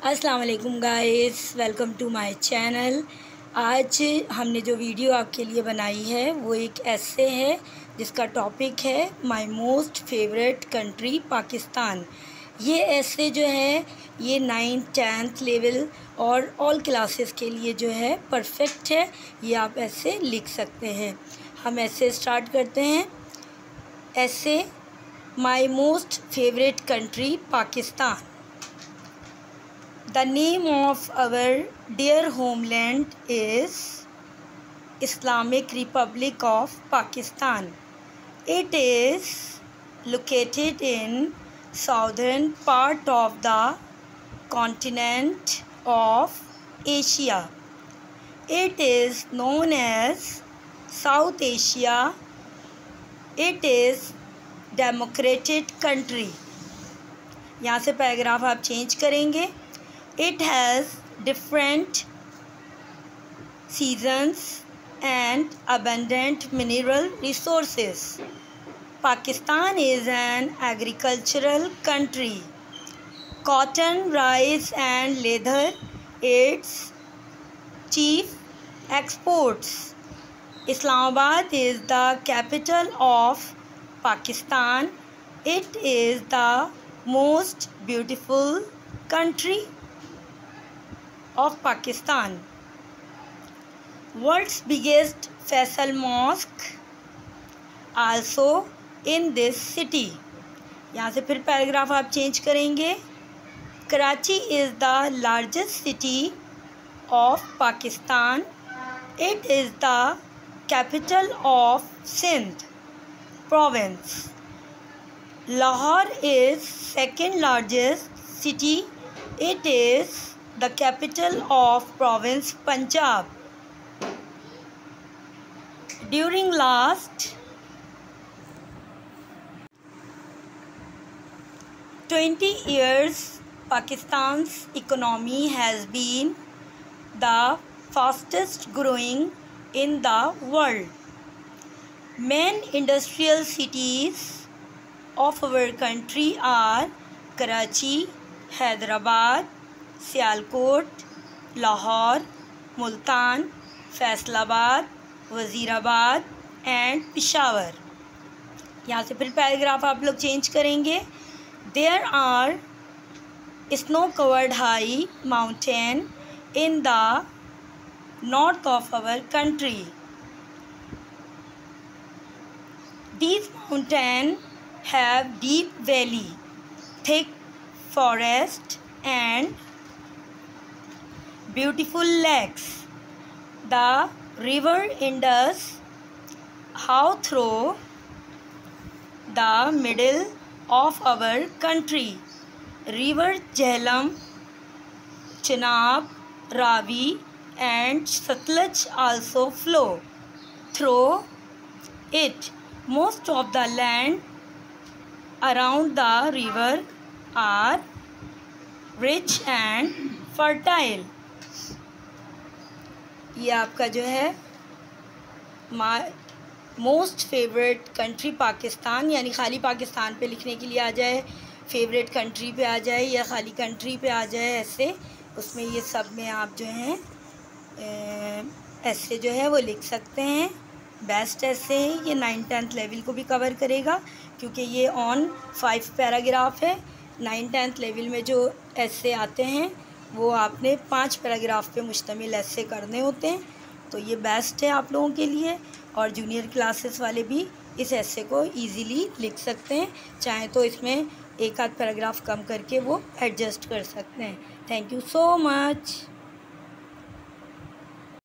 अस्सलाम वालेकुम guys, welcome to my channel. आज हमने जो वीडियो आपके लिए बनाई है वो एक ऐसे है जिसका टॉपिक है my most favourite country Pakistan. ये ऐसे जो है ये 9th 10th लेवल और ऑल क्लासेस के लिए जो है परफेक्ट है। ये आप ऐसे लिख सकते हैं। हम ऐसे स्टार्ट करते हैं। ऐसे my most favourite country Pakistan. The name of our dear homeland is Islamic Republic of Pakistan. It is located in southern part of the continent of Asia. It is known as South Asia. It is democratic country. यहाँ से paragraph आप change करेंगे। It has different seasons and abundant mineral resources. Pakistan is an agricultural country. Cotton, rice and leather its chief exports. Islamabad is the capital of Pakistan. It is the most beautiful country of Pakistan. World's biggest Faisal Mosque also in this city. यहाँ से फिर paragraph आप change करेंगे। Karachi is the largest city of Pakistan. It is the capital of Sindh province. Lahore is second largest city. It is the capital of province Punjab. During last 20 years, Pakistan's economy has been the fastest growing in the world. Main industrial cities of our country are Karachi, Hyderabad, Sialkot, Lahore, Multan, Faisalabad, Wazirabad and Peshawar. यहाँ से फिर paragraph आप लोग change करेंगे। There are snow covered high mountain in the north of our country. These mountains have deep valley, thick forest and beautiful lakes. The river Indus flows through the middle of our country. River Jhelum, Chenab, Ravi and Satluj also flow through it. Most of the land around the river are rich and fertile. ये आपका जो है most favourite country Pakistan, यानी खाली पाकिस्तान पे लिखने के लिए आ जाए, फेवरेट कंट्री पे आ जाए या खाली कंट्री पे आ जाए, ऐसे उसमें ये सब में आप जो हैं ऐसे जो है वो लिख सकते हैं। बेस्ट ऐसे है, ये 9th 10th लेवल को भी कवर करेगा क्योंकि ये ऑन 5 पैराग्राफ है। 9th 10th लेवल में जो ऐसे आते हैं वो आपने 5 पैराग्राफ पे मुश्तमिल ऐसे करने होते हैं, तो ये बेस्ट है आप लोगों के लिए। और जूनियर क्लासेस वाले भी इस ऐसे को इजीली लिख सकते हैं, चाहे तो इसमें एक आध पैराग्राफ कम करके वो एडजस्ट कर सकते हैं। Thank you so much.